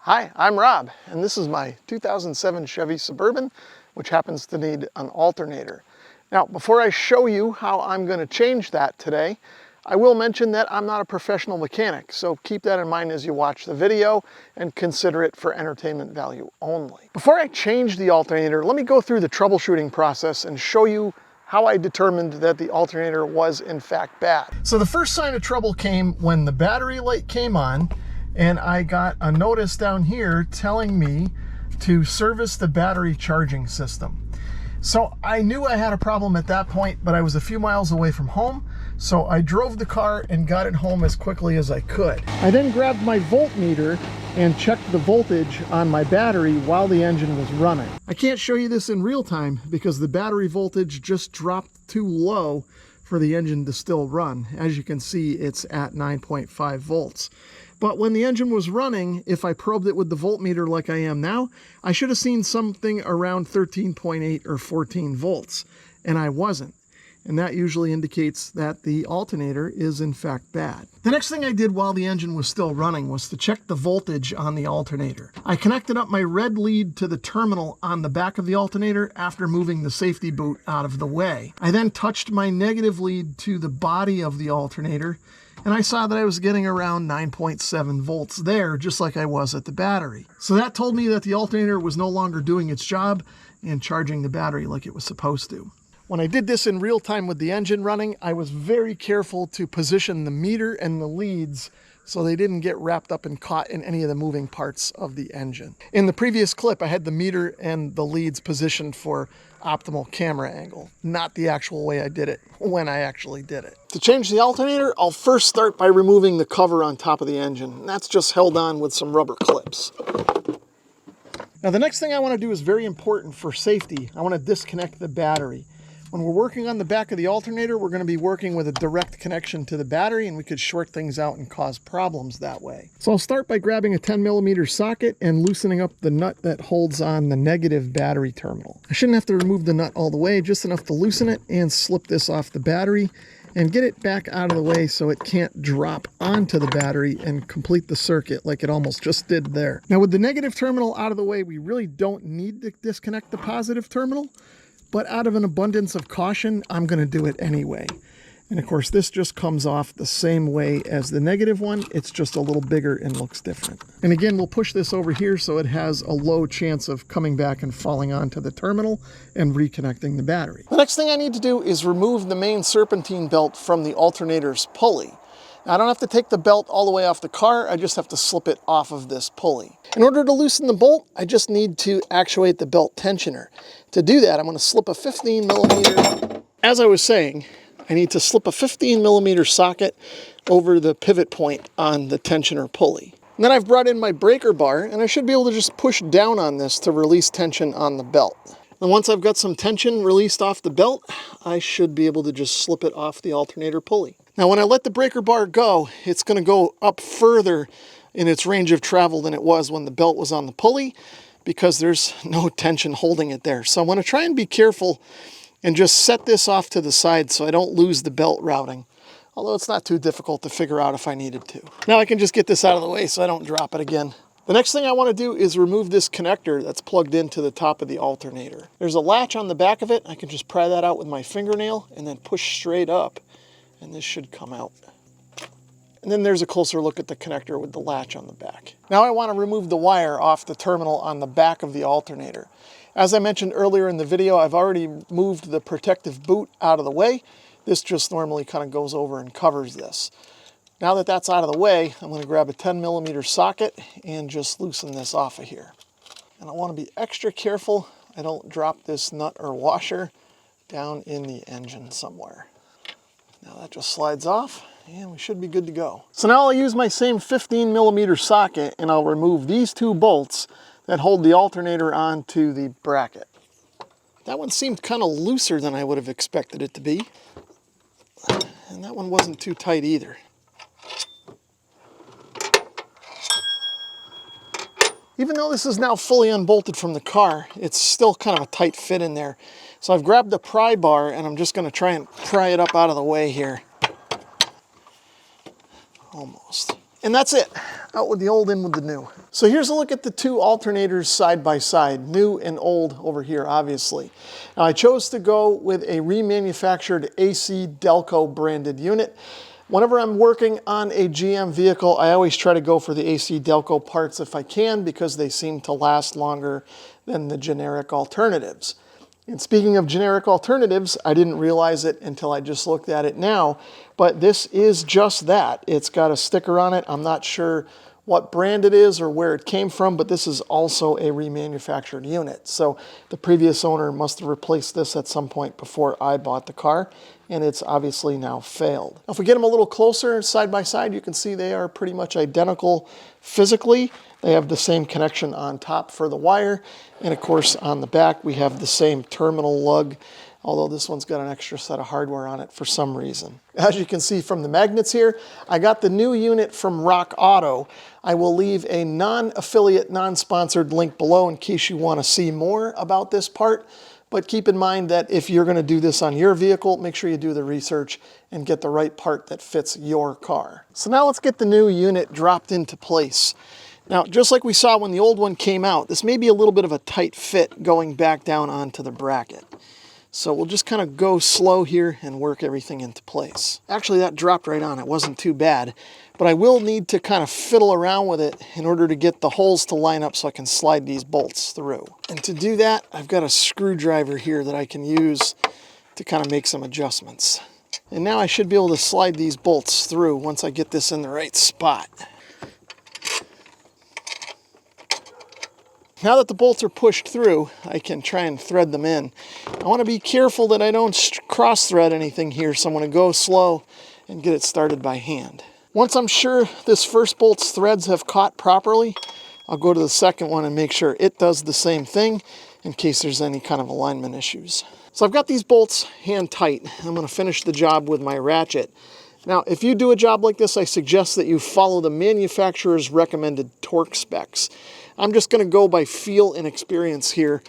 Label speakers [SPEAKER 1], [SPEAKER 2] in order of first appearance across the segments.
[SPEAKER 1] Hi, I'm Rob, and this is my 2007 Chevy Suburban, which happens to need an alternator. Now, before I show you how I'm going to change that today, I will mention that I'm not a professional mechanic, so keep that in mind as you watch the video and consider it for entertainment value only. Before I change the alternator, let me go through the troubleshooting process and show you how I determined that the alternator was in fact bad. So the first sign of trouble came when the battery light came on, and I got a notice down here telling me to service the battery charging system. So I knew I had a problem at that point, but I was a few miles away from home, so I drove the car and got it home as quickly as I could. I then grabbed my voltmeter and checked the voltage on my battery while the engine was running. I can't show you this in real time because the battery voltage just dropped too low for the engine to still run. As you can see, it's at 9.5 volts. But when the engine was running, if I probed it with the voltmeter like I am now, I should have seen something around 13.8 or 14 volts, and I wasn't. And that usually indicates that the alternator is in fact bad. The next thing I did while the engine was still running was to check the voltage on the alternator. I connected up my red lead to the terminal on the back of the alternator after moving the safety boot out of the way. I then touched my negative lead to the body of the alternator, and I saw that I was getting around 9.7 volts there, just like I was at the battery. So that told me that the alternator was no longer doing its job and charging the battery like it was supposed to. When I did this in real time with the engine running, I was very careful to position the meter and the leads so they didn't get wrapped up and caught in any of the moving parts of the engine. In the previous clip, I had the meter and the leads positioned for optimal camera angle, not the actual way I did it when I actually did it. To change the alternator, I'll first start by removing the cover on top of the engine. And that's just held on with some rubber clips. Now the next thing I want to do is very important for safety. I want to disconnect the battery. When we're working on the back of the alternator, we're going to be working with a direct connection to the battery, and we could short things out and cause problems that way. So I'll start by grabbing a 10mm socket and loosening up the nut that holds on the negative battery terminal. I shouldn't have to remove the nut all the way, just enough to loosen it and slip this off the battery and get it back out of the way so it can't drop onto the battery and complete the circuit like it almost just did there. Now with the negative terminal out of the way, we really don't need to disconnect the positive terminal. But out of an abundance of caution, I'm going to do it anyway. And of course, this just comes off the same way as the negative one. It's just a little bigger and looks different. And again, we'll push this over here so it has a low chance of coming back and falling onto the terminal and reconnecting the battery. The next thing I need to do is remove the main serpentine belt from the alternator's pulley. Now, I don't have to take the belt all the way off the car, I just have to slip it off of this pulley. In order to loosen the bolt, I just need to actuate the belt tensioner. To do that, I'm going to slip a 15mm. As I was saying, I need to slip a 15mm socket over the pivot point on the tensioner pulley. And then I've brought in my breaker bar, and I should be able to just push down on this to release tension on the belt. And once I've got some tension released off the belt, I should be able to just slip it off the alternator pulley. Now when I let the breaker bar go, it's going to go up further in its range of travel than it was when the belt was on the pulley because there's no tension holding it there. So I'm going to try and be careful and just set this off to the side so I don't lose the belt routing. Although it's not too difficult to figure out if I needed to. Now I can just get this out of the way so I don't drop it again. The next thing I want to do is remove this connector that's plugged into the top of the alternator. There's a latch on the back of it. I can just pry that out with my fingernail and then push straight up, and this should come out. And then there's a closer look at the connector with the latch on the back. Now I want to remove the wire off the terminal on the back of the alternator. As I mentioned earlier in the video, I've already moved the protective boot out of the way. This just normally kind of goes over and covers this. Now that that's out of the way, I'm going to grab a 10mm socket and just loosen this off of here. And I want to be extra careful I don't drop this nut or washer down in the engine somewhere. Now that just slides off and we should be good to go. So now I'll use my same 15mm socket and I'll remove these two bolts that hold the alternator onto the bracket. That one seemed kind of looser than I would have expected it to be. And that one wasn't too tight either. Even though this is now fully unbolted from the car, it's still kind of a tight fit in there. So I've grabbed the pry bar and I'm just going to try and pry it up out of the way here. Almost. And that's it. Out with the old, in with the new. So here's a look at the two alternators side by side, new and old over here, obviously. Now I chose to go with a remanufactured AC Delco branded unit. Whenever I'm working on a GM vehicle, I always try to go for the AC Delco parts if I can, because they seem to last longer than the generic alternatives. And speaking of generic alternatives, I didn't realize it until I just looked at it now, but this is just that. It's got a sticker on it. I'm not sure what brand it is or where it came from, but this is also a remanufactured unit. So the previous owner must have replaced this at some point before I bought the car, and it's obviously now failed. Now, if we get them a little closer side by side, you can see they are pretty much identical physically. They have the same connection on top for the wire, and of course on the back we have the same terminal lug, although this one's got an extra set of hardware on it for some reason. As you can see from the magnets here, I got the new unit from Rock Auto. I will leave a non-affiliate, non-sponsored link below in case you want to see more about this part. But keep in mind that if you're going to do this on your vehicle, make sure you do the research and get the right part that fits your car. So now let's get the new unit dropped into place. Now, just like we saw when the old one came out, this may be a little bit of a tight fit going back down onto the bracket. So we'll just kind of go slow here and work everything into place. Actually, that dropped right on. It wasn't too bad, but I will need to kind of fiddle around with it in order to get the holes to line up so I can slide these bolts through. And to do that, I've got a screwdriver here that I can use to kind of make some adjustments. And now I should be able to slide these bolts through once I get this in the right spot. Now that the bolts are pushed through, I can try and thread them in. I want to be careful that I don't cross-thread anything here, so I'm going to go slow and get it started by hand. Once I'm sure this first bolt's threads have caught properly, I'll go to the second one and make sure it does the same thing in case there's any kind of alignment issues. So I've got these bolts hand tight. I'm going to finish the job with my ratchet. Now, if you do a job like this, I suggest that you follow the manufacturer's recommended torque specs. I'm just going to go by feel and experience here,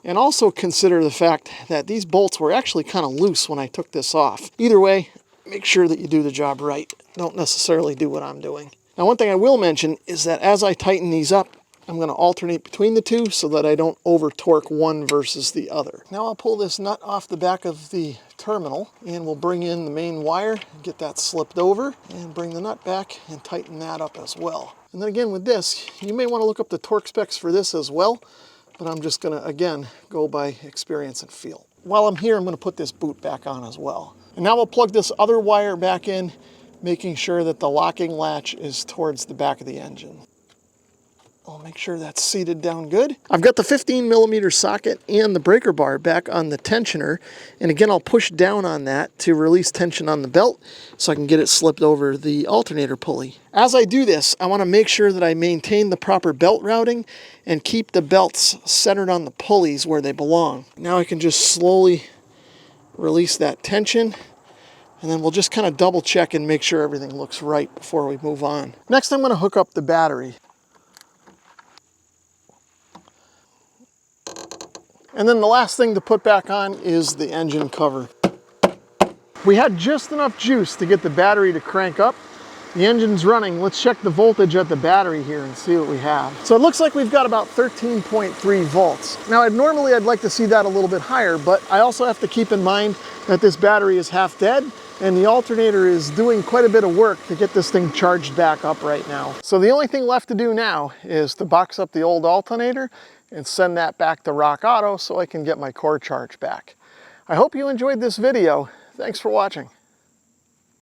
[SPEAKER 1] and also consider the fact that these bolts were actually kind of loose when I took this off. Either way, make sure that you do the job right. Don't necessarily do what I'm doing. Now, one thing I will mention is that as I tighten these up, I'm going to alternate between the two so that I don't over torque one versus the other. Now I'll pull this nut off the back of the terminal, and we'll bring in the main wire, get that slipped over, and bring the nut back and tighten that up as well. And then again with this, you may want to look up the torque specs for this as well, but I'm just going to, again, go by experience and feel. While I'm here, I'm going to put this boot back on as well. And now we'll plug this other wire back in, making sure that the locking latch is towards the back of the engine. I'll make sure that's seated down good. I've got the 15mm socket and the breaker bar back on the tensioner. And again, I'll push down on that to release tension on the belt so I can get it slipped over the alternator pulley. As I do this, I want to make sure that I maintain the proper belt routing and keep the belts centered on the pulleys where they belong. Now I can just slowly release that tension, and then we'll just kind of double check and make sure everything looks right before we move on. Next, I'm going to hook up the battery. And then the last thing to put back on is the engine cover. We had just enough juice to get the battery to crank up. The engine's running. Let's check the voltage at the battery here and see what we have. So it looks like we've got about 13.3 volts. Now normally I'd like to see that a little bit higher, but I also have to keep in mind that this battery is half dead and the alternator is doing quite a bit of work to get this thing charged back up right now. So the only thing left to do now is to box up the old alternator and send that back to Rock Auto so I can get my core charge back. I hope you enjoyed this video. Thanks for watching.